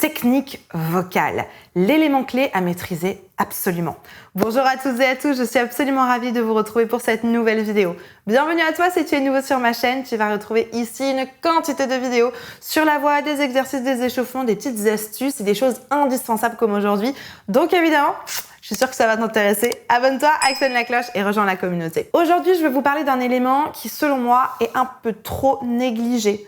technique vocale, l'élément clé à maîtriser absolument. Bonjour à toutes et à tous, je suis absolument ravie de vous retrouver pour cette nouvelle vidéo. Bienvenue à toi si tu es nouveau sur ma chaîne, tu vas retrouver ici une quantité de vidéos sur la voix, des exercices, des échauffements, des petites astuces et des choses indispensables comme aujourd'hui. Donc évidemment, je suis sûre que ça va t'intéresser. Abonne-toi, actionne la cloche et rejoins la communauté. Aujourd'hui, je vais vous parler d'un élément qui, selon moi, est un peu trop négligé.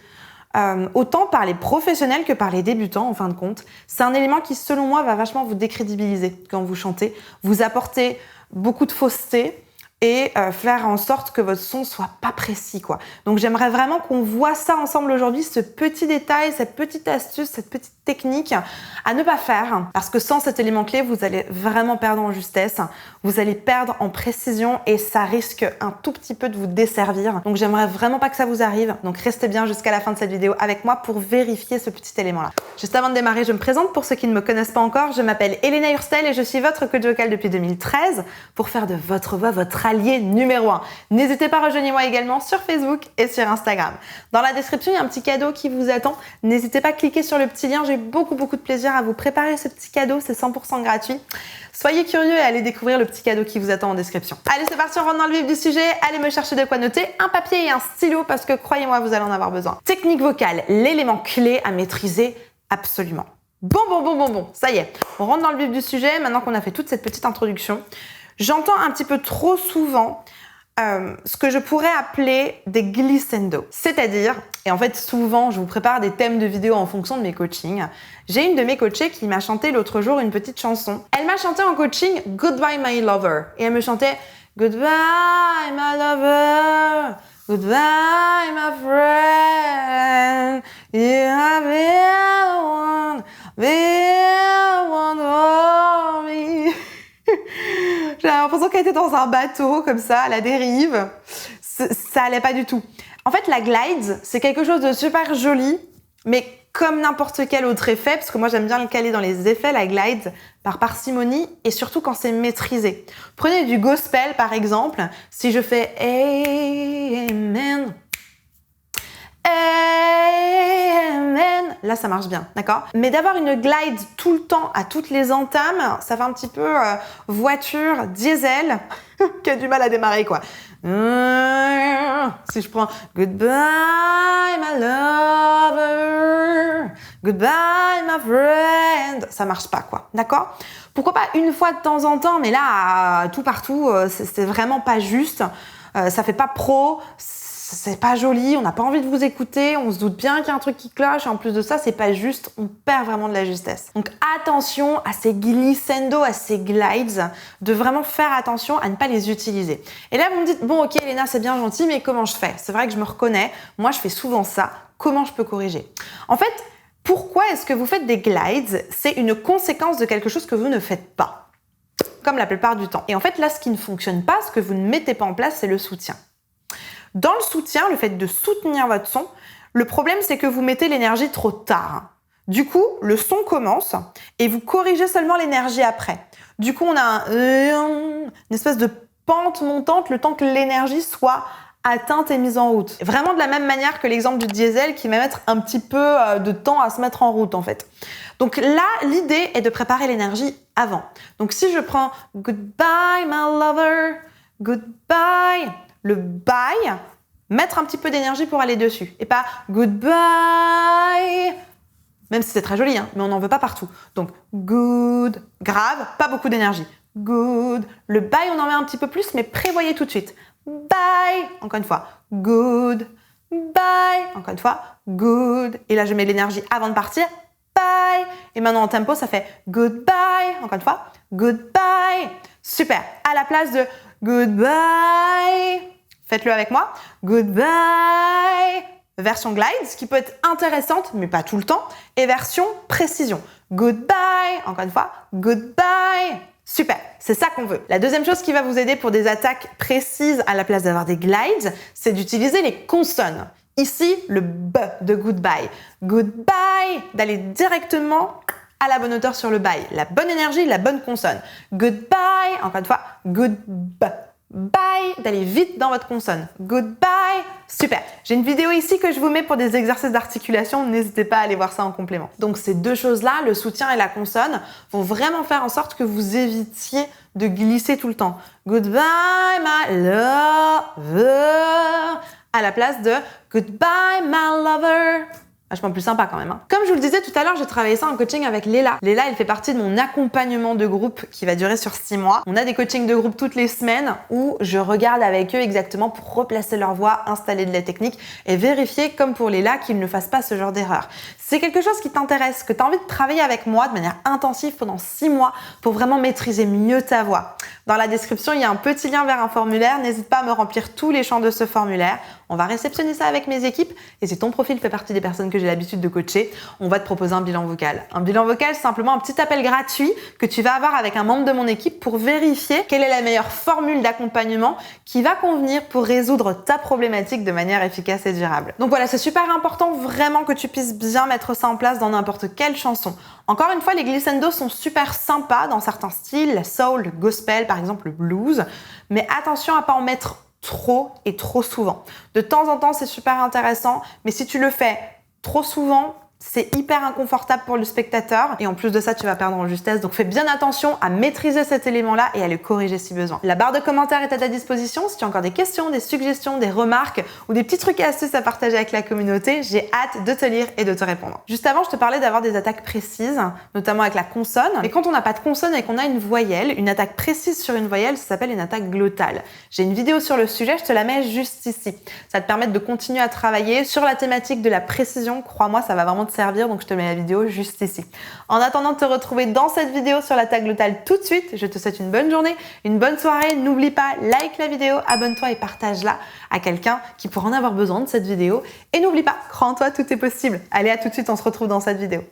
Autant par les professionnels que par les débutants en fin de compte. C'est un élément qui, selon moi, va vachement vous décrédibiliser quand vous chantez, vous apporter beaucoup de fausseté et faire en sorte que votre son soit pas précis, quoi. Donc j'aimerais vraiment qu'on voit ça ensemble aujourd'hui, ce petit détail, cette petite astuce, cette petite technique à ne pas faire, parce que sans cet élément clé, vous allez vraiment perdre en justesse, vous allez perdre en précision et ça risque un tout petit peu de vous desservir. Donc j'aimerais vraiment pas que ça vous arrive, donc restez bien jusqu'à la fin de cette vidéo avec moi pour vérifier ce petit élément-là. Juste avant de démarrer, je me présente pour ceux qui ne me connaissent pas encore, je m'appelle Elena Hurstel et je suis votre coach vocal depuis 2013 pour faire de votre voix votre allié numéro 1. N'hésitez pas, rejoignez-moi également sur Facebook et sur Instagram. Dans la description, il y a un petit cadeau qui vous attend. N'hésitez pas à cliquer sur le petit lien, j'ai beaucoup de plaisir à vous préparer ce petit cadeau, c'est 100% gratuit. Soyez curieux et allez découvrir le petit cadeau qui vous attend en description. Allez, c'est parti, on rentre dans le vif du sujet. Allez me chercher de quoi noter, un papier et un stylo parce que croyez-moi, vous allez en avoir besoin. Technique vocale, l'élément clé à maîtriser absolument. Bon, ça y est, on rentre dans le vif du sujet maintenant qu'on a fait toute cette petite introduction. J'entends un petit peu trop souvent ce que je pourrais appeler des glissando. C'est-à-dire, et en fait souvent je vous prépare des thèmes de vidéos en fonction de mes coachings, j'ai une de mes coachées qui m'a chanté l'autre jour une petite chanson. Elle m'a chanté en coaching Goodbye My Lover et elle me chantait Goodbye My Lover, Goodbye My Friend, you have been one for me. J'ai l'impression qu'elle était dans un bateau, comme ça, à la dérive. Ça allait pas du tout. En fait, la glide, c'est quelque chose de super joli, mais comme n'importe quel autre effet, parce que moi j'aime bien le caler dans les effets, la glide, par parcimonie, et surtout quand c'est maîtrisé. Prenez du gospel, par exemple. Si je fais Amen, Amen, là ça marche bien, d'accord? Mais d'avoir une glide tout le temps à toutes les entames, ça fait un petit peu voiture diesel qui a du mal à démarrer, quoi. Si je prends Goodbye my lover, Goodbye my friend, ça marche pas, quoi, d'accord? Pourquoi pas une fois de temps en temps, mais là, tout partout, c'est vraiment pas juste, ça fait pas pro, c'est pas joli, on n'a pas envie de vous écouter, on se doute bien qu'il y a un truc qui cloche, et en plus de ça, c'est pas juste, on perd vraiment de la justesse. Donc attention à ces glissando, à ces glides, de vraiment faire attention à ne pas les utiliser. Et là, vous me dites, bon ok Elena, c'est bien gentil, mais comment je fais? C'est vrai que je me reconnais, moi je fais souvent ça, comment je peux corriger? En fait, pourquoi est-ce que vous faites des glides? C'est une conséquence de quelque chose que vous ne faites pas, comme la plupart du temps. Et en fait, là, ce qui ne fonctionne pas, ce que vous ne mettez pas en place, c'est le soutien. Dans le soutien, le fait de soutenir votre son, le problème c'est que vous mettez l'énergie trop tard. Du coup, le son commence et vous corrigez seulement l'énergie après. Du coup, on a une espèce de pente montante le temps que l'énergie soit atteinte et mise en route. Vraiment de la même manière que l'exemple du diesel qui va mettre un petit peu de temps à se mettre en route en fait. Donc là, l'idée est de préparer l'énergie avant. Donc si je prends Goodbye my lover, Goodbye, le bye, mettre un petit peu d'énergie pour aller dessus. Et pas goodbye, même si c'est très joli, hein, mais on n'en veut pas partout. Donc good, grave, pas beaucoup d'énergie. Good, le bye on en met un petit peu plus, mais prévoyez tout de suite. Bye, encore une fois. Good, bye, encore une fois. Good, et là je mets l'énergie avant de partir. Bye, et maintenant en tempo ça fait goodbye, encore une fois. Goodbye, super. À la place de goodbye, faites-le avec moi. Goodbye, version glide, ce qui peut être intéressante, mais pas tout le temps. Et version précision. Goodbye, encore une fois. Goodbye. Super, c'est ça qu'on veut. La deuxième chose qui va vous aider pour des attaques précises à la place d'avoir des glides, c'est d'utiliser les consonnes. Ici, le B de goodbye. Goodbye, d'aller directement à la bonne hauteur sur le bye. La bonne énergie, la bonne consonne. Goodbye, encore une fois, good B. Bye, d'aller vite dans votre consonne. Goodbye. Super. J'ai une vidéo ici que je vous mets pour des exercices d'articulation. N'hésitez pas à aller voir ça en complément. Donc ces deux choses-là, le soutien et la consonne, vont vraiment faire en sorte que vous évitiez de glisser tout le temps. Goodbye, my lover, à la place de Goodbye, my lover. Vachement plus sympa quand même. Hein. Comme je vous le disais tout à l'heure, j'ai travaillé ça en coaching avec Léla. Léla, elle fait partie de mon accompagnement de groupe qui va durer sur 6 mois. On a des coachings de groupe toutes les semaines où je regarde avec eux exactement pour replacer leur voix, installer de la technique et vérifier, comme pour Léla, qu'ils ne fassent pas ce genre d'erreur. C'est quelque chose qui t'intéresse, que tu as envie de travailler avec moi de manière intensive pendant 6 mois pour vraiment maîtriser mieux ta voix. Dans la description, il y a un petit lien vers un formulaire. N'hésite pas à me remplir tous les champs de ce formulaire. On va réceptionner ça avec mes équipes et si ton profil fait partie des personnes que j'ai l'habitude de coacher, on va te proposer un bilan vocal. Un bilan vocal, c'est simplement un petit appel gratuit que tu vas avoir avec un membre de mon équipe pour vérifier quelle est la meilleure formule d'accompagnement qui va convenir pour résoudre ta problématique de manière efficace et durable. Donc voilà, c'est super important vraiment que tu puisses bien mettre ça en place dans n'importe quelle chanson. Encore une fois, les glissendos sont super sympas dans certains styles, la soul, le gospel, par exemple le blues, mais attention à pas en mettre trop et trop souvent. De temps en temps, c'est super intéressant, mais si tu le fais trop souvent, c'est hyper inconfortable pour le spectateur et en plus de ça, tu vas perdre en justesse. Donc fais bien attention à maîtriser cet élément-là et à le corriger si besoin. La barre de commentaires est à ta disposition. Si tu as encore des questions, des suggestions, des remarques ou des petits trucs et astuces à partager avec la communauté, j'ai hâte de te lire et de te répondre. Juste avant, je te parlais d'avoir des attaques précises, notamment avec la consonne. Mais quand on n'a pas de consonne et qu'on a une voyelle, une attaque précise sur une voyelle, ça s'appelle une attaque glottale. J'ai une vidéo sur le sujet, je te la mets juste ici. Ça te permet de continuer à travailler sur la thématique de la précision. Crois-moi, ça va vraiment te servir, donc je te mets la vidéo juste ici. En attendant de te retrouver dans cette vidéo sur l'attaque glottale tout de suite, je te souhaite une bonne journée, une bonne soirée. N'oublie pas, like la vidéo, abonne-toi et partage-la à quelqu'un qui pourra en avoir besoin de cette vidéo. Et n'oublie pas, crois en toi, tout est possible. Allez, à tout de suite, on se retrouve dans cette vidéo.